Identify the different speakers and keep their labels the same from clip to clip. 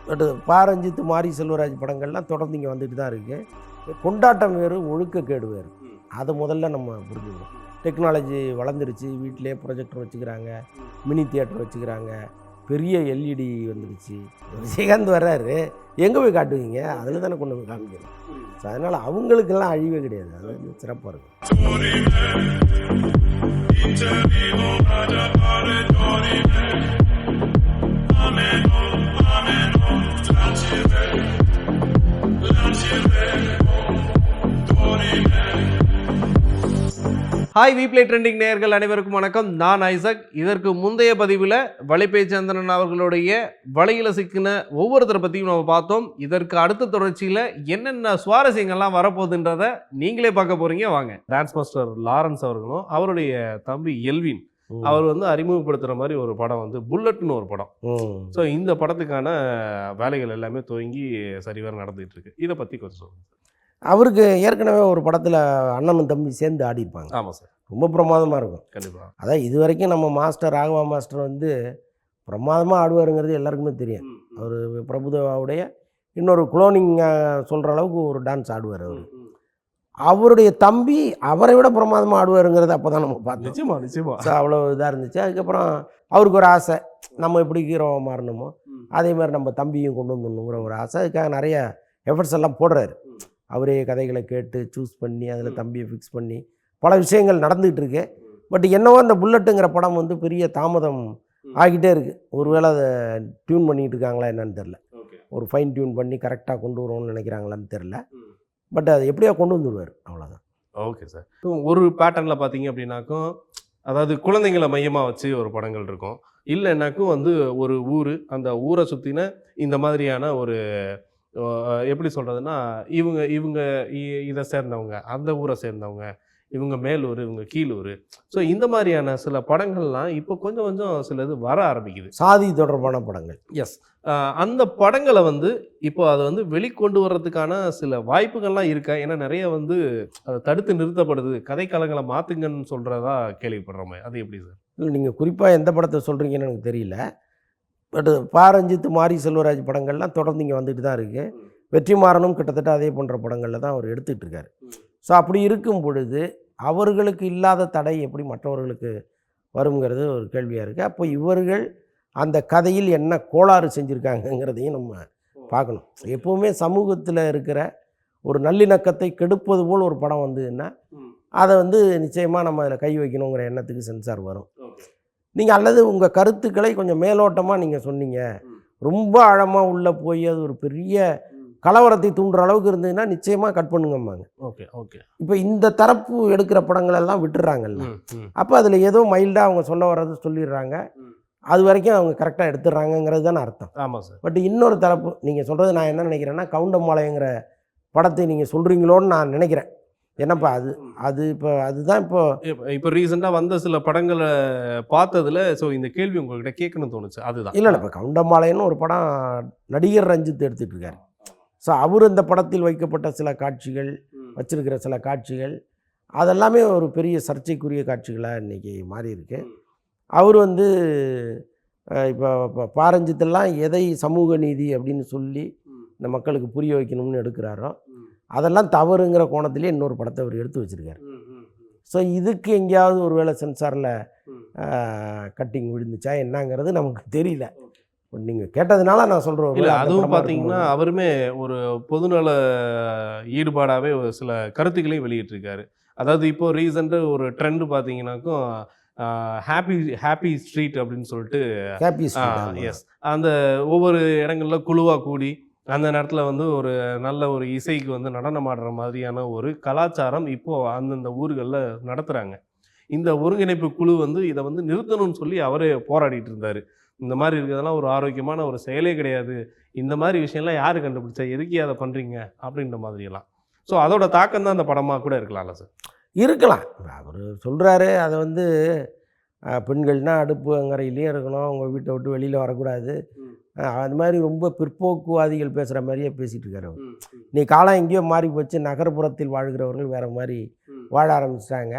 Speaker 1: But Pa Ranjith மாரி செல்வராஜ் படங்கள்லாம் தொடர்ந்து இங்கே வந்துட்டு தான் இருக்குது. கொண்டாட்டம் வேறு, ஒழுக்கக்கேடு வேறு. அதை முதல்ல நம்ம புரிஞ்சுக்கணும். டெக்னாலஜி வளர்ந்துருச்சு, வீட்டிலே ப்ரொஜெக்டர் வச்சுக்கிறாங்க, மினி தியேட்டர் வச்சுக்கிறாங்க, பெரிய எல்இடி வந்துடுச்சு. விஜயகாந்த் வர்றாரு, எங்கே போய் காட்டுவீங்க? அதில் தானே கொண்டு போய் காமிக்கணும். ஸோ அதனால் அவங்களுக்கெல்லாம் அழிவே கிடையாது, அது வந்து சிறப்பாக இருக்கும்.
Speaker 2: ஹாய் வீப்ளே ட்ரெண்டிங் நேயர்கள் அனைவருக்கும் வணக்கம். நான் ஐசக். இதற்கு முந்தைய பதிவில் வலைப்பே சந்திரன் அவர்களுடைய வலையில சிக்கின ஒவ்வொருத்தரை பற்றியும் நம்ம பார்த்தோம். இதற்கு அடுத்த தொடர்ச்சியில் என்னென்ன சுவாரஸ்யங்கள்லாம் வரப்போகுதுன்றதை நீங்களே பார்க்க போகிறீங்க. வாங்க. டான்ஸ் மாஸ்டர் லாரன்ஸ் அவர்களும் அவருடைய தம்பி எல்வின் அவர் வந்து அறிமுகப்படுத்துகிற மாதிரி ஒரு படம் வந்து புல்லட்னு ஒரு படம். ஸோ இந்த படத்துக்கான வேலைகள் எல்லாமே துவங்கி சரிவர நடந்துகிட்டு இருக்கு. இதை பற்றி கொஞ்சம் சொல்லுங்கள்.
Speaker 1: அவருக்கு ஏற்கனவே ஒரு படத்தில் அண்ணனும் தம்பி சேர்ந்து ஆடிருப்பாங்க.
Speaker 2: ஆமாம் சார்.
Speaker 1: ரொம்ப பிரமாதமாக இருக்கும்.
Speaker 2: கண்டிப்பாக.
Speaker 1: அதான் இது வரைக்கும் நம்ம மாஸ்டர் ராகவா மாஸ்டர் வந்து பிரமாதமாக ஆடுவாருங்கிறது எல்லாருக்குமே தெரியும். அவர் பிரபுதேவாவுடைய இன்னொரு குளோனிங் சொல்கிற அளவுக்கு ஒரு டான்ஸ் ஆடுவார். அவருடைய தம்பி அவரை விட பிரமாதமாக ஆடுவாருங்கிறது அப்போ தான் நம்ம பார்த்தோம்.
Speaker 2: நிச்சயமா நிச்சயமா.
Speaker 1: ஸோ அவ்வளோ இதாக இருந்துச்சு. அதுக்கப்புறம் அவருக்கு ஒரு ஆசை, நம்ம எப்படி ஹீரோவாக மாறணுமோ அதே மாதிரி நம்ம தம்பியும் கொண்டு வந்துடணுங்கிற ஒரு ஆசை. அதுக்காக நிறைய எஃபர்ட்ஸ் எல்லாம் போடுறாரு. அவரே கதைகளை கேட்டு சூஸ் பண்ணி அதில் தம்பியை ஃபிக்ஸ் பண்ணி பல விஷயங்கள் நடந்துகிட்டு இருக்கு. பட் என்னவோ அந்த புல்லட்டுங்கிற படம் வந்து பெரிய தாமதம் ஆகிட்டே இருக்குது. ஒருவேளை அதை டியூன் பண்ணிகிட்டு இருக்காங்களா என்னன்னு தெரில. ஒரு ஃபைன் டியூன் பண்ணி கரெக்டாக கொண்டு வருவோம்னு நினைக்கிறாங்களான்னு தெரில. பட் அது எப்படியா கொண்டு வந்துடுவார், அவ்வளோதான்.
Speaker 2: Okay sir. ஒரு பேட்டர்னில் பார்த்தீங்க அப்படின்னாக்கும், அதாவது குழந்தைங்களை மையமாக வச்சு ஒரு படங்கள் இருக்கும். இல்லைன்னாக்கும் வந்து ஒரு ஊர், அந்த ஊரை சுற்றின இந்த மாதிரியான ஒரு எப்படி சொல்கிறதுனா, இவங்க இதை சேர்ந்தவங்க, அந்த ஊரை சேர்ந்தவங்க, இவங்க மேலூர், இவங்க கீழூர். ஸோ இந்த மாதிரியான சில படங்கள்லாம் இப்போ கொஞ்சம் கொஞ்சம் சிலது வர ஆரம்பிக்குது.
Speaker 1: சாதி தொடர்பான படங்கள்.
Speaker 2: எஸ். அந்த படங்களை வந்து இப்போ அதை வந்து வெளிக்கொண்டு வர்றதுக்கான சில வாய்ப்புகள்லாம் இருக்கா? ஏன்னா நிறைய வந்து அதை தடுத்து நிறுத்தப்படுது, கதைக்களங்களை மாற்றுங்கன்னு சொல்கிறதா கேள்விப்படுறோமே, அது எப்படி சார்?
Speaker 1: இல்லை, நீங்கள் குறிப்பாக எந்த படத்தை சொல்கிறீங்கன்னு எனக்கு தெரியல. பட் பாரஞ்சித் மாரி செல்வராஜ் படங்கள்லாம் தொடர்ந்து இங்கே வந்துட்டு தான் இருக்குது. வெற்றிமாறனும் கிட்டத்தட்ட அதே போன்ற படங்களில் தான் அவர் எடுத்துகிட்டு இருக்கார். ஸோ அப்படி இருக்கும் பொழுது அவர்களுக்கு இல்லாத தடை எப்படி மற்றவர்களுக்கு வருங்கிறது ஒரு கேள்வியாக இருக்குது. அப்போ இவர்கள் அந்த கதையில் என்ன கோளாறு செஞ்சுருக்காங்கங்கிறதையும் நம்ம பார்க்கணும். எப்போவுமே சமூகத்தில் இருக்கிற ஒரு நல்லிணக்கத்தை கெடுப்பது போல் ஒரு படம் வந்ததுன்னா அதை வந்து நிச்சயமாக நம்ம அதில் கை வைக்கணுங்கிற எண்ணத்துக்கு சென்சார் வரும். நீங்கள் அல்லது உங்கள் கருத்துக்களை கொஞ்சம் மேலோட்டமாக நீங்கள் சொன்னீங்க, ரொம்ப ஆழமாக உள்ளே போய் அது ஒரு பெரிய கலவரத்தை தூண்டுற அளவுக்கு இருந்ததுன்னா நிச்சயமாக கட் பண்ணுங்கம்மாங்க.
Speaker 2: Okay okay.
Speaker 1: இப்போ இந்த தரப்பு எடுக்கிற படங்களெல்லாம் விட்டுடுறாங்கல்ல, அப்போ அதில் ஏதோ மைல்டாக அவங்க சொல்ல வர்றது சொல்லிடுறாங்க, அது வரைக்கும் அவங்க கரெக்டாக எடுத்துடுறாங்கங்கிறது தானே அர்த்தம்.
Speaker 2: ஆமாம் சார்.
Speaker 1: பட் இன்னொரு தரப்பு நீங்கள் சொல்கிறது நான் என்ன நினைக்கிறேன்னா, கவுண்டம்பாளையங்கிற படத்தை நீங்கள் சொல்கிறீங்களோன்னு நான் நினைக்கிறேன். என்னப்பா அது இப்போ அதுதான்
Speaker 2: இப்போ ரீசெண்டாக வந்த சில படங்களை பார்த்ததில் ஸோ இந்த கேள்வி உங்கள்கிட்ட கேட்கணும்னு தோணுச்சு. அதுதான்.
Speaker 1: இல்லை, இப்போ கவுண்டம்பாளையம்னு ஒரு படம் நடிகர் ரஞ்சித் எடுத்துகிட்டு இருக்காரு. ஸோ அவர் இந்த படத்தில் வைக்கப்பட்ட சில காட்சிகள், வச்சிருக்கிற சில காட்சிகள் அதெல்லாமே ஒரு பெரிய சர்ச்சைக்குரிய காட்சிகளாக இன்றைக்கி மாறி இருக்கு. அவர் வந்து இப்போ பாரஞ்சித்தெல்லாம் எதை சமூக நீதி அப்படின்னு சொல்லி இந்த மக்களுக்கு புரிய வைக்கணும்னு எடுக்கிறாரோ அதெல்லாம் தவறுங்கிற கோணத்திலே இன்னொரு படத்தை அவர் எடுத்து வச்சுருக்காரு. ஸோ இதுக்கு எங்கேயாவது ஒரு வேளை சென்சாரில் கட்டிங் விழுந்துச்சா என்னங்கிறது நமக்கு தெரியல. நீங்கள் கேட்டதுனால நான் சொல்கிறேன்.
Speaker 2: இல்லை, அதுவும் பார்த்தீங்கன்னா அவருமே ஒரு பொதுநல ஈடுபாடாகவே ஒரு சில கருத்துக்களையும் வெளியிட்டிருக்காரு. அதாவது இப்போ ரீசெண்டாக ஒரு ட்ரெண்டு பார்த்தீங்கன்னாக்கும் ஹாப்பி ஸ்ட்ரீட் அப்படின்னு சொல்லிட்டு, எஸ், அந்த ஒவ்வொரு இடங்களில் குழுவாக கூடி அந்த நேரத்தில் வந்து ஒரு நல்ல ஒரு இசைக்கு வந்து நடனம் ஆடுற மாதிரியான ஒரு கலாச்சாரம் இப்போது அந்தந்த ஊர்களில் நடத்துகிறாங்க. இந்த ஒருங்கிணைப்பு குழு வந்து இதை வந்து நிறுத்தணும்னு சொல்லி அவரே போராடிட்டு இருந்தார். இந்த மாதிரி இருக்கிறதெல்லாம் ஒரு ஆரோக்கியமான ஒரு செயலே கிடையாது, இந்த மாதிரி விஷயம்லாம் யார் கண்டுபிடிச்சா, எதுக்கே அதை பண்ணுறீங்க அப்படின்ற மாதிரியெல்லாம். ஸோ அதோட தாக்கம் தான் அந்த படமாக கூட இருக்கலாம்ல சார்?
Speaker 1: இருக்கலாம். அவர் சொல்கிறாரு அதை வந்து பெண்கள்னால் அடுப்பு அங்கறையிலே இருக்கணும், உங்கள் வீட்டை விட்டு வெளியில் வரக்கூடாது, அது மாதிரி ரொம்ப பிற்போக்குவாதிகள் பேசுகிற மாதிரியே பேசிகிட்டு இருக்காரு அவர். நீ காலம் எங்கேயோ மாறி போச்சு, நகர்ப்புறத்தில் வாழ்கிறவர்கள் வேறு மாதிரி வாழ ஆரம்பிச்சிட்டாங்க.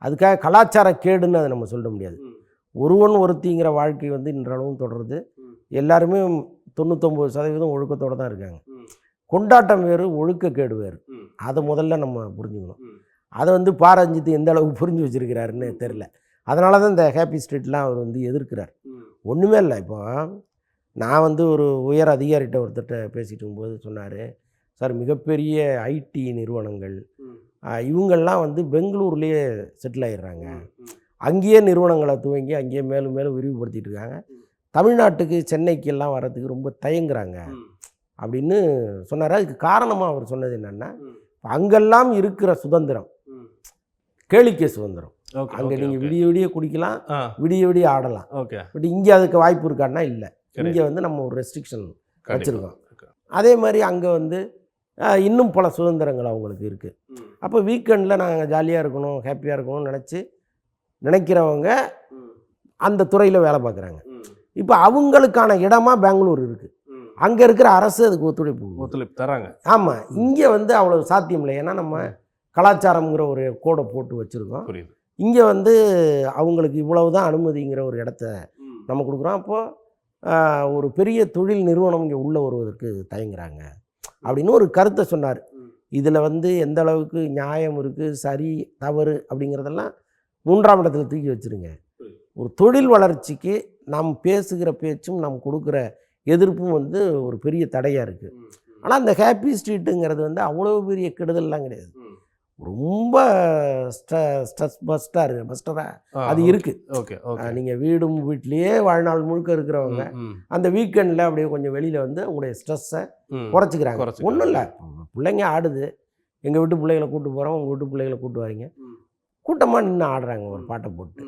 Speaker 1: அதுக்காக கலாச்சார கேடுன்னு அதை நம்ம சொல்ல முடியாது. ஒருவன் ஒருத்திங்கிற வாழ்க்கை வந்து இன்றளவும் தொடருது. எல்லாருமே 99% ஒழுக்கத்தோடு தான் இருக்காங்க. கொண்டாட்டம் வேறு, ஒழுக்கக்கேடு வேறு. அதை முதல்ல நம்ம புரிஞ்சுக்கணும். அதை வந்து பா. ரஞ்சித் எந்த அளவுக்கு புரிஞ்சு வச்சுருக்கிறாருன்னு தெரில. அதனால தான் இந்த ஹேப்பி ஸ்ட்ரீட்லாம் அவர் வந்து எதிர்க்கிறார். ஒன்றுமே இல்லை. இப்போ நான் வந்து ஒரு உயர் அதிகாரிகிட்ட ஒருத்தர்கிட்ட பேசிகிட்டு இருக்கும்போது சொன்னார், சார் மிகப்பெரிய ஐடி நிறுவனங்கள் இவங்கள்லாம் வந்து பெங்களூர்லேயே செட்டில் ஆகிடுறாங்க, அங்கேயே நிறுவனங்களை துவங்கி அங்கேயே மேலும் மேலும் விரிவுபடுத்திகிட்டு இருக்காங்க, தமிழ்நாட்டுக்கு சென்னைக்கெல்லாம் வர்றதுக்கு ரொம்ப தயங்குறாங்க அப்படின்னு சொன்னார். அதுக்கு காரணமாக அவர் சொன்னது என்னென்னா, அங்கெல்லாம் இருக்கிற சுதந்திரம் கேளிக்கை சுதந்திரம். அங்கே நீங்கள் விடிய விடிய குடிக்கலாம், விடிய விடிய ஆடலாம். பட் இங்கே அதுக்கு வாய்ப்பு இருக்கான்னா இல்லை. இங்கே வந்து நம்ம ஒரு ரெஸ்ட்ரிக்ஷன் வச்சுருக்கோம். அதே மாதிரி அங்கே வந்து இன்னும் பல சுதந்திரங்கள் அவங்களுக்கு இருக்குது. அப்போ வீக்கெண்டில் நாங்கள் ஜாலியாக இருக்கணும், ஹாப்பியாக இருக்கணும்னு நினைக்கிறவங்க அந்த துறையில் வேலை பார்க்குறாங்க. இப்போ அவங்களுக்கான இடமா பெங்களூர் இருக்குது. அங்கே இருக்கிற அரசு அதுக்கு ஒத்துழைப்பு
Speaker 2: தராங்க.
Speaker 1: ஆமாம், இங்கே வந்து அவ்வளோ சாத்தியம் இல்லை. ஏன்னா நம்ம கலாச்சாரம்ங்கிற ஒரு கோடை போட்டு வச்சுருக்கோம். இங்கே வந்து அவங்களுக்கு இவ்வளவு தான் அனுமதிங்கிற ஒரு இடத்த நம்ம கொடுக்குறோம். அப்போது ஒரு பெரிய தொழில் நிறுவனம் இங்கே உள்ளே வருவதற்கு தயங்குறாங்க அப்படின்னு ஒரு கருத்தை சொன்னார். இதில் வந்து எந்த அளவுக்கு நியாயம் இருக்குது, சரி தவறு அப்படிங்கிறதெல்லாம் 3ஆம் இடத்துல தூக்கி வச்சுருங்க. ஒரு தொழில் வளர்ச்சிக்கு நாம் பேசுகிற பேச்சும் நாம் கொடுக்குற எதிர்ப்பும் வந்து ஒரு பெரிய தடையாக இருக்குது. ஆனால் அந்த ஹேப்பி ஸ்ட்ரீட்டுங்கிறது வந்து அவ்வளோ பெரிய கெடுதல்லாம் கிடையாது. ரொம்ப பஸ்டராக அது இருக்குது. நீங்கள் வீட்லேயே வாழ்நாள் முழுக்க இருக்கிறவங்க அந்த வீக்கெண்டில் அப்படியே கொஞ்சம் வெளியில் வந்து உங்களுடைய ஸ்ட்ரெஸ்ஸை குறைச்சிக்கிறாங்க. ஒன்றும் இல்லை, பிள்ளைங்க ஆடுது, எங்கள் வீட்டு பிள்ளைகளை கூப்பிட்டு போகிறோம், உங்கள் வீட்டு பிள்ளைகளை கூப்பிட்டு வரீங்க, கூட்டமாக நின்று ஆடுறாங்க ஒரு பாட்டை போட்டு,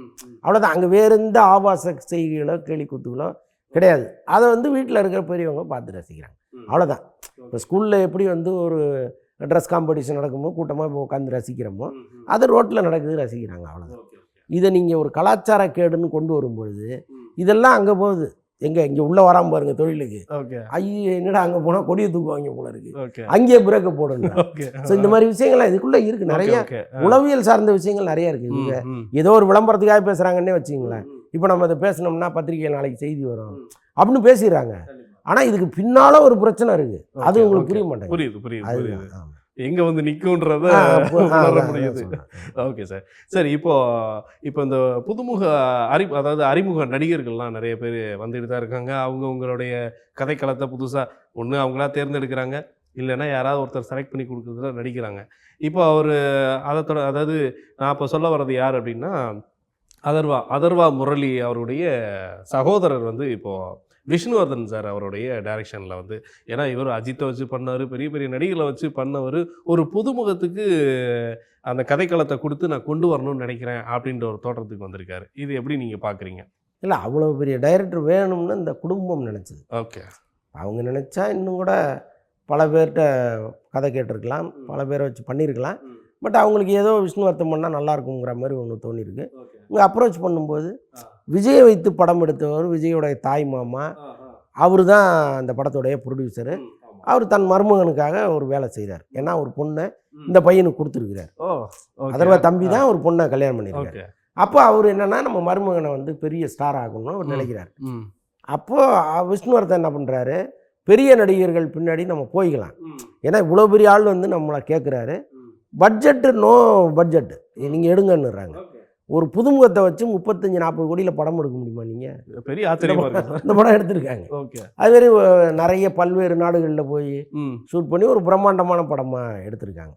Speaker 1: அவ்வளோதான். அங்கே வேறு எந்த ஆபாச செய்திகளோ கேலி கூத்துகளோ கிடையாது. அதை வந்து வீட்டில் இருக்கிற பெரியவங்க பார்த்து ரசிக்கிறாங்க, அவ்வளோதான். இப்போ ஸ்கூலில் எப்படி வந்து ஒரு ட்ரெஸ் காம்படிஷன் நடக்கும்போது கூட்டமாக இப்போ உட்காந்து ரசிக்கிறோமோ, அது ரோட்டில் நடக்குது, ரசிக்கிறாங்க, அவ்வளோதான். இதை நீங்கள் ஒரு கலாச்சார கேடுன்னு கொண்டு வரும்பொழுது இதெல்லாம் அங்கே போகுது. இங்கே உள்ளே வராமல் பாருங்கள் தொழிலுக்கு, ஐயோ என்னடா அங்கே போனால் கொடியை தூக்குவாங்க போல இருக்குது, அங்கேயே பிரேக்கை போடணும். ஸோ இந்த மாதிரி விஷயங்கள்லாம் இதுக்குள்ளே இருக்குது. நிறைய உளவியல் சார்ந்த விஷயங்கள் நிறைய இருக்குது. இங்கே ஏதோ ஒரு விளம்பரத்துக்காக பேசுகிறாங்கன்னே வச்சுங்களேன். இப்போ நம்ம அதை பேசினோம்னா பத்திரிகையில் நாளைக்கு செய்தி வரும் அப்படின்னு பேசிடுறாங்க. ஆனால் இதுக்கு பின்னால் ஒரு பிரச்சனை இருக்குது, அது உங்களுக்கு புரிய மாட்டேங்குது.
Speaker 2: புரியுது எங்கே வந்து நிற்கும்ன்றத முடியுது. Okay sir. சரி, இப்போ இந்த புதுமுக அதாவது அறிமுக நடிகர்கள்லாம் நிறைய பேர் வந்துட்டு தான் இருக்காங்க. அவங்களுடைய கதைக்களத்தை புதுசாக ஒன்று அவங்களா தேர்ந்தெடுக்கிறாங்க, இல்லைன்னா யாராவது ஒருத்தர் செலக்ட் பண்ணி கொடுக்குறதுல நடிக்கிறாங்க. இப்போ அவர் அதாவது நான் இப்போ சொல்ல வர்றது யார் அப்படின்னா, அதர்வா முரளி அவருடைய சகோதரர் வந்து இப்போது விஷ்ணுவர்தன் சார் அவருடைய டைரக்ஷனில் வந்து, ஏன்னா இவர் அஜித்தை வச்சு பண்ணவர், பெரிய பெரிய நடிகளை வச்சு பண்ணவர், ஒரு புதுமுகத்துக்கு அந்த கதைக்களத்தை கொடுத்து நான் கொண்டு வரணும்னு நினைக்கிறேன் அப்படின்ற ஒரு தோற்றத்துக்கு வந்திருக்காரு. இது எப்படி நீங்கள் பார்க்குறீங்க?
Speaker 1: இல்லை, அவ்வளோ பெரிய டைரக்டர் வேணும்னு இந்த குடும்பம் நினச்சிது.
Speaker 2: ஓகே,
Speaker 1: அவங்க நினச்சா இன்னும் கூட பல பேர்கிட்ட கதை கேட்டிருக்கலாம், பல பேரை வச்சு பண்ணியிருக்கலாம். பட் அவங்களுக்கு ஏதோ விஷ்ணுவர்தன் பண்ணால் நல்லாயிருக்குங்கிற மாதிரி ஒன்று தோணியிருக்கு. இங்கே அப்ரோச் பண்ணும்போது விஜயை வைத்து படம் எடுத்தவர், விஜயோடைய தாய் மாமா, அவர் தான் அந்த படத்துடைய ப்ரொடியூசரு. அவர் தன் மருமகனுக்காக ஒரு வேலை செய்தார். ஏன்னா ஒரு பொண்ணை இந்த பையனுக்கு கொடுத்துருக்கிறார். அதர்வா தம்பி தான் ஒரு பொண்ணை கல்யாணம் பண்ணியிருக்காரு. அப்போ அவர் என்னென்னா நம்ம மருமகனை வந்து பெரிய ஸ்டார் ஆகணும்னு அவர் நினைக்கிறார். அப்போது விஷ்ணுவர்தன் என்ன பண்ணுறாரு, பெரிய நடிகர்கள் பின்னாடி நம்ம போய்க்கலாம், ஏன்னா இவ்வளோ பெரிய ஆள் வந்து நம்மளை கேட்குறாரு, பட்ஜெட்டு நோ பட்ஜெட்டு நீங்கள் எடுங்கன்னுறாங்க. ஒரு புதுமுகத்தை வச்சு 35-40 கோடியில் படம் எடுக்க முடியுமா? நீங்கள்
Speaker 2: பெரிய ஆச்சரியமாக
Speaker 1: இந்த படம் எடுத்திருக்காங்க. அதுமாரி நிறைய பல்வேறு நாடுகளில் போய் ஷூட் பண்ணி ஒரு பிரம்மாண்டமான படமாக எடுத்திருக்காங்க.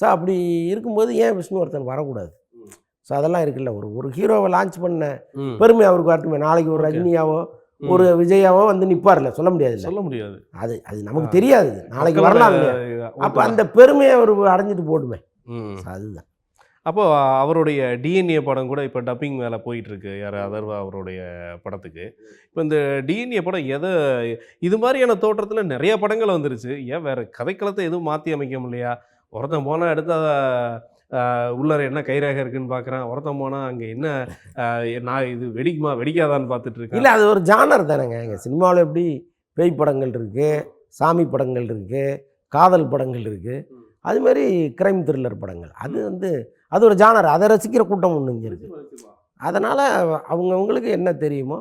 Speaker 1: ஸோ அப்படி இருக்கும்போது ஏன் விஷ்ணுவர்தன் வரக்கூடாது? ஸோ அதெல்லாம் இருக்குல்ல, ஒரு ஹீரோவை லான்ச் பண்ண பெருமை அவருக்கு வரட்டுமே. நாளைக்கு ஒரு ரஜினியாவோ ஒரு விஜயாவோ வந்து நிற்பார்ல, சொல்ல முடியாது. அது நமக்கு தெரியாது, நாளைக்கு வரலாம். அப்போ அந்த பெருமையை அவர் அடைஞ்சிட்டு போடுமே, அதுதான்.
Speaker 2: அப்போது அவருடைய டிஎன்ஏ படம் கூட இப்போ டப்பிங் மேலே போயிட்டுருக்கு, யார் அதர்வா அவருடைய படத்துக்கு. இப்போ இந்த டிஎன்ஏ படம் இது மாதிரியான தோற்றத்தில் நிறைய படங்கள் வந்துருச்சு, ஏன் வேறு கதைக்களத்தை எதுவும் மாற்றி அமைக்க முடியலையா? ஒருத்தன் போனால் எடுத்து உள்ளார என்ன கைரேகை இருக்குன்னு பார்க்குறேன், ஒருத்தன் போனால் அங்கே என்ன நான் இது வெடிக்காதான்னு பார்த்துட்டு இருக்கேன்.
Speaker 1: இல்லை, அது ஒரு ஜானர் தானேங்க. எங்கள் சினிமாவில் எப்படி பேய் படங்கள் இருக்குது, சாமி படங்கள் இருக்குது, காதல் படங்கள் இருக்குது, அதுமாரி க்ரைம் த்ரில்லர் படங்கள். அது ஒரு ஜானர், அதை ரசிக்கிற கூட்டம் ஒன்று இங்கே இருக்குது. அதனால் அவங்கவுங்களுக்கு என்ன தெரியுமோ,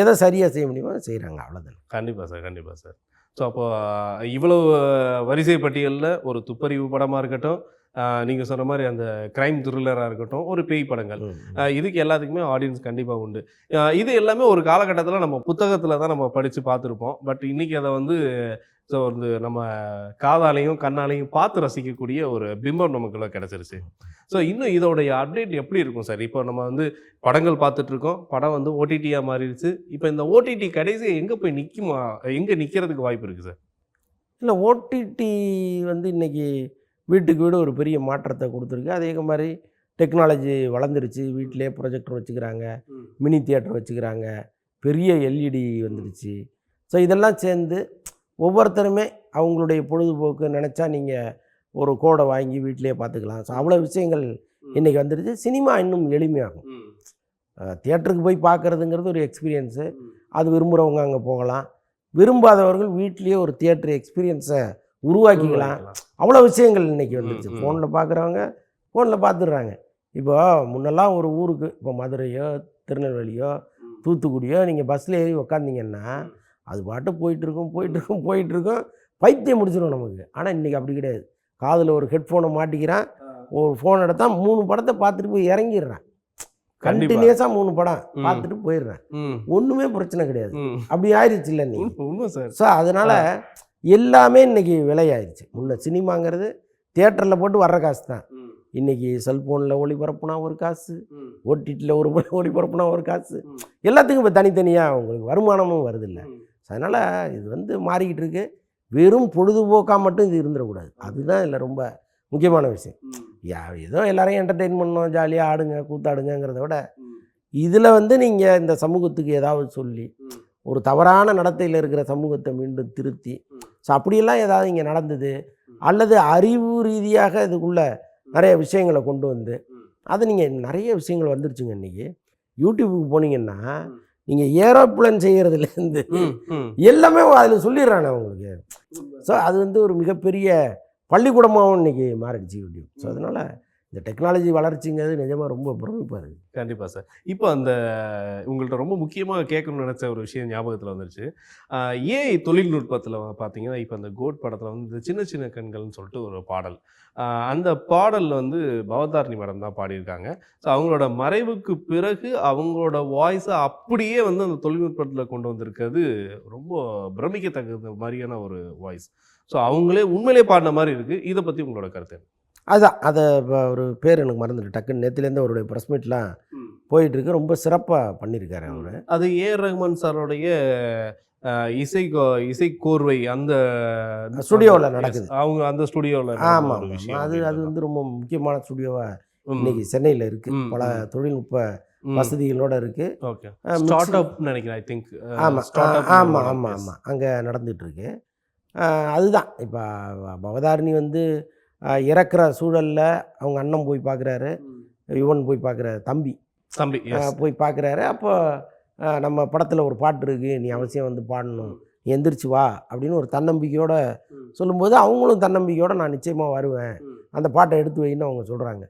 Speaker 1: எதை சரியாக செய்ய முடியுமோ அதை செய்கிறாங்க, அவ்வளோதான்.
Speaker 2: கண்டிப்பாக சார், கண்டிப்பாக சார். ஸோ அப்போ இவ்வளவு வரிசை பட்டியலில் ஒரு துப்பறிவு படமாக இருக்கட்டும், நீங்கள் சொன்ன மாதிரி அந்த க்ரைம் த்ரில்லராக இருக்கட்டும், ஒரு பேய் படங்கள், இதுக்கு எல்லாத்துக்குமே ஆடியன்ஸ் கண்டிப்பாக உண்டு. இது எல்லாமே ஒரு காலகட்டத்தில் நம்ம புத்தகத்தில் தான் நம்ம படித்து பார்த்துருப்போம். பட் இன்றைக்கி அதை வந்து ஸோ வந்து நம்ம காதாலையும் கண்ணாலையும் பார்த்து ரசிக்கக்கூடிய ஒரு பிம்பம் நமக்குள்ள கிடச்சிருச்சு. ஸோ இன்னும் இதோடைய அப்டேட் எப்படி இருக்கும் சார்? இப்போ நம்ம வந்து படங்கள் பார்த்துட்ருக்கோம், படம் வந்து ஓடிடியாக மாறிடுச்சு. இப்போ இந்த ஓடிடி கடைசி எங்கே போய் நிற்குமா, எங்கே நிற்கிறதுக்கு வாய்ப்பு இருக்குது சார்?
Speaker 1: இல்லை, ஓடிடி வந்து இன்றைக்கி வீட்டுக்கு வீடு ஒரு பெரிய மாற்றத்தை கொடுத்துருக்கு. அதே மாதிரி டெக்னாலஜி வளர்ந்துருச்சு. வீட்டிலே ப்ரொஜெக்டர் வச்சுக்கிறாங்க, மினி தியேட்டர் வச்சுக்கிறாங்க, பெரிய எல்இடி வந்துடுச்சு. ஸோ இதெல்லாம் சேர்ந்து ஒவ்வொருத்தருமே அவங்களுடைய பொழுதுபோக்கு நினச்சா நீங்கள் ஒரு கோடை வாங்கி வீட்டிலே பார்த்துக்கலாம். ஸோ அவ்வளோ விஷயங்கள் இன்றைக்கி வந்துடுச்சு. சினிமா இன்னும் எளிமையாகும். தியேட்டருக்கு போய் பார்க்குறதுங்கிறது ஒரு எக்ஸ்பீரியன்ஸு. அது விரும்புகிறவங்க அங்கே போகலாம், விரும்பாதவர்கள் வீட்லேயே ஒரு தியேட்டர் எக்ஸ்பீரியன்ஸை உருவாக்கிக்கலாம். அவ்வளோ விஷயங்கள் இன்றைக்கி வந்துடுச்சு. ஃபோனில் பார்க்குறவங்க ஃபோனில் பார்த்துடுறாங்க. இப்போ முன்னெல்லாம் ஒரு ஊருக்கு, இப்போ மதுரையோ திருநெல்வேலியோ தூத்துக்குடியோ நீங்கள் பஸ்ஸில் ஏறி உக்காந்திங்கன்னா அது பாட்டு போயிட்டுருக்கும், பைத்தியம் முடிச்சிடும் நமக்கு. ஆனால் இன்றைக்கி அப்படி கிடையாது. காதில் ஒரு ஹெட்ஃபோனை மாட்டிக்கிறான், ஒரு ஃபோன் எடுத்தா 3 படத்தை பார்த்துட்டு போய் இறங்கிடுறான். கண்டினியூஸாக 3 படம் பார்த்துட்டு போயிடுறேன். ஒன்றுமே பிரச்சனை கிடையாது. அப்படி ஆயிடுச்சு இல்லை
Speaker 2: உண்மை சார்.
Speaker 1: ஸோ அதனால் எல்லாமே இன்றைக்கி விலையாயிருச்சு. முன்ன சினிமாங்கிறது தியேட்டரில் போட்டு வர்ற காசு தான். இன்றைக்கி செல்ஃபோனில் ஒளிபரப்புனா ஒரு காசு, ஓடிடியில் ஒரு ஒளிபரப்புனா ஒரு காசு, எல்லாத்துக்கும் இப்போ தனித்தனியாக உங்களுக்கு வருமானமும் வருதில்லை. அதனால் இது வந்து மாறிக்கிட்டு இருக்கு. வெறும் பொழுதுபோக்காக மட்டும் இது இருந்துடக்கூடாது. அதுதான் இல்லை ரொம்ப முக்கியமான விஷயம். ஏதோ எல்லாரையும் என்டர்டெயின் பண்ணணும், ஜாலியாக ஆடுங்க கூத்தாடுங்கிறத விட இதில் வந்து நீங்கள் இந்த சமூகத்துக்கு ஏதாவது சொல்லி ஒரு தவறான நடத்தையில் இருக்கிற சமூகத்தை மீண்டும் திருத்தி, ஸோ அப்படியெல்லாம் ஏதாவது இங்கே நடந்தது அல்லது அறிவு ரீதியாக இதுக்குள்ளே நிறைய விஷயங்களை கொண்டு வந்து அது நீங்கள் நிறைய விஷயங்கள் வந்துருச்சுங்க. இன்றைக்கி யூடியூபுக்கு போனீங்கன்னா நீங்கள் ஏரோப்ளேன் செய்கிறதுலேருந்து எல்லாமே அதில் சொல்லிடுறானே உங்களுக்கு. ஸோ அது வந்து ஒரு மிகப்பெரிய பள்ளிக்கூடமாகவும் இன்றைக்கி மாறிடுச்சு யூடியூப். ஸோ அதனால் இந்த டெக்னாலஜி வளர்ச்சிங்கிறது நிஜமாக ரொம்ப பிரமிப்பாக இருக்குது.
Speaker 2: கண்டிப்பாக சார். இப்போ அந்த உங்கள்கிட்ட ரொம்ப முக்கியமாக கேட்கணும்னு நினச்ச ஒரு விஷயம் ஞாபகத்தில் வந்துருச்சு. ஏஐ தொழில்நுட்பத்தில் பார்த்தீங்கன்னா, இப்போ அந்த கோட் படத்தில் வந்து சின்ன சின்ன கண்கள்னு சொல்லிட்டு ஒரு பாடல், அந்த பாடல் வந்து பவதாரணி மேடம் தான் பாடியிருக்காங்க. ஸோ அவங்களோட மறைவுக்கு பிறகு அவங்களோட வாய்ஸை அப்படியே வந்து அந்த தொழில்நுட்பத்தில் கொண்டு வந்திருக்கிறது ரொம்ப பிரமிக்கத்தக்க மாதிரியான ஒரு வாய்ஸ். ஸோ அவங்களே உண்மையிலே பாடின மாதிரி இருக்குது. இதை பற்றி உங்களோட கருத்து?
Speaker 1: அதுதான், அதை ஒரு பேர் எனக்கு மறந்துட்டு டக்குன்னு நேற்றுலேருந்து அவருடைய ப்ரெஸ் மீட்லாம் போயிட்டுருக்கு. ரொம்ப சிறப்பாக பண்ணியிருக்காரு அவர்.
Speaker 2: அது ஏஆர் ரஹ்மான் சாரோடைய இசை கோர்வை அந்த
Speaker 1: ஸ்டுடியோவில் நடக்குது.
Speaker 2: அவங்க அந்த ஸ்டுடியோவில்.
Speaker 1: ஆமாம், அது வந்து ரொம்ப முக்கியமான ஸ்டுடியோவாக இன்னைக்கு சென்னையில் இருக்குது. பல தொழில்நுட்ப வசதிகளோடு இருக்குது.
Speaker 2: ஓகே, ஸ்டார்ட் அப் நினைக்கிறேன், ஐ திங்க்.
Speaker 1: ஆமாம், அங்கே நடந்துகிட்ருக்கு. அதுதான் இப்போ பவதாரணி வந்து இறக்குற சூழலில் அவங்க அண்ணன் போய் பார்க்குறாரு, யுவன் போய் பார்க்குறாரு, தம்பி போய் பார்க்குறாரு. அப்போ நம்ம படத்தில் ஒரு பாட்டு இருக்குது, நீ அவசியம் வந்து பாடணும், நீ எந்திரிச்சு வா அப்படின்னு ஒரு தன்னம்பிக்கையோடு சொல்லும்போது அவங்களும் தன்னம்பிக்கையோடு நான் நிச்சயமாக வருவேன், அந்த பாட்டை எடுத்து வைன்னு அவங்க சொல்கிறாங்க.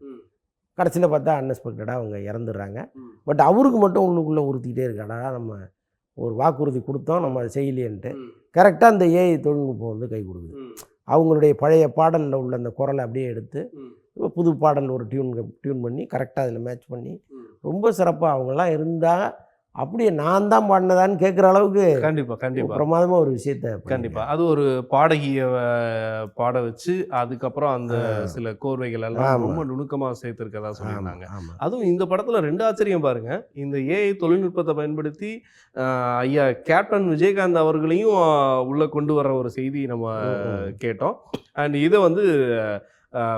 Speaker 1: கடைசியில் பார்த்தா அன்எக்ஸ்பெக்டடாக அவங்க இறந்துடுறாங்க. பட் அவருக்கு மட்டும் உள்ளுக்குள்ளே உறுத்திக்கிட்டே இருக்காடா, நம்ம ஒரு வாக்குறுதி கொடுத்தோம், நம்ம அதை செய்யலையேன்ட்டு. கரெக்டாக அந்த ஏஐ தொழில்நுட்பம் வந்து கை கொடுக்குது. அவங்களுடைய பழைய பாடலில் உள்ள அந்த குரலை அப்படியே எடுத்து இப்போ புது பாடல் ஒரு டியூன் பண்ணி கரெக்டாக அதில் மேட்ச் பண்ணி ரொம்ப சிறப்பாக அவங்கெல்லாம் இருந்தால் அப்படியே நான் தான் பாடினதான்னு கேட்குற அளவுக்கு
Speaker 2: கண்டிப்பாக
Speaker 1: பிரமாதமாக ஒரு விஷயத்த
Speaker 2: கண்டிப்பாக அது ஒரு பாடகியை பாட வச்சு அதுக்கப்புறம் அந்த சில கோர்வைகள் எல்லாம் ரொம்ப நுணுக்கமாக சேர்த்துருக்கதா சொல்லியிருந்தாங்க. அதுவும் இந்த படத்தில் 2 ஆச்சரியம் பாருங்க. இந்த ஏஐ தொழில்நுட்பத்தை பயன்படுத்தி ஐயா கேப்டன் விஜயகாந்த் அவர்களையும் உள்ள கொண்டு வர ஒரு செய்தி நம்ம கேட்டோம். அண்ட் இதை வந்து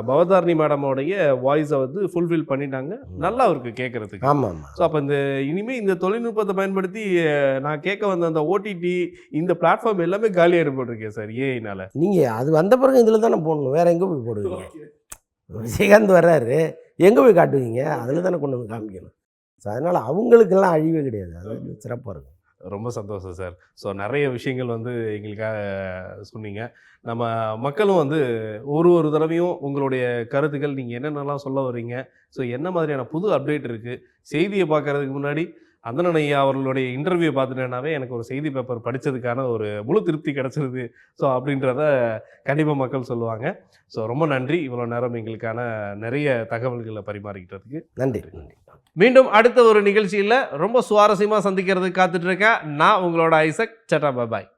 Speaker 2: பவதாரணி மேடமோடைய வாய்ஸை வந்து ஃபுல்ஃபில் பண்ணிட்டாங்க. நல்லா இருக்கு கேட்குறதுக்கு.
Speaker 1: ஆமாம்.
Speaker 2: ஸோ அப்போ இனிமேல் இந்த தொழில்நுட்பத்தை பயன்படுத்தி நான் கேட்க வந்த அந்த ஓடிடி இந்த பிளாட்ஃபார்ம் எல்லாமே காலியாக போட்டிருக்கேன் சார் ஏஐனால.
Speaker 1: நீங்கள் அது வந்த பிறகு இதில் தானே போடணும், வேறு எங்கே போய் போடுவீங்க? விஜயகாந்த் வர்றாரு, எங்கே போய் காட்டுவீங்க? அதில் தானே கொண்டு வந்து காமிக்கணும். ஸோ அதனால் அவங்களுக்கெல்லாம் அழிவே கிடையாது. அது சிறப்பாக இருக்கும்.
Speaker 2: ரொம்ப சந்தோஷம் சார். ஸோ நிறைய விஷயங்கள் வந்து எங்களுக்காக சொன்னீங்க. நம்ம மக்களும் வந்து ஒரு தடவையும் உங்களுடைய கருத்துக்கள், நீங்கள் என்னென்னலாம் சொல்ல வர்றீங்க, ஸோ என்ன மாதிரியான புது அப்டேட் இருக்குது, செய்தியை பார்க்குறதுக்கு முன்னாடி அந்தணன் ஐயா அவர்களுடைய இன்டர்வியூ பார்த்துட்டேன்னாவே எனக்கு ஒரு செய்தி பேப்பர் படித்ததுக்கான ஒரு முழு திருப்தி கிடச்சிருது. ஸோ அப்படின்றத கண்டிப்பாக மக்கள் சொல்லுவாங்க. ஸோ ரொம்ப நன்றி இவ்வளோ நேரம் எங்களுக்கான நிறைய தகவல்களை பரிமாறிக்கிட்டதுக்கு.
Speaker 1: நன்றி.
Speaker 2: மீண்டும் அடுத்த ஒரு நிகழ்ச்சியில் ரொம்ப சுவாரஸ்யமாக சந்திக்கிறதுக்கு காத்துட்ருக்கேன். நான் உங்களோட ஐசக். சட்டா பாய்.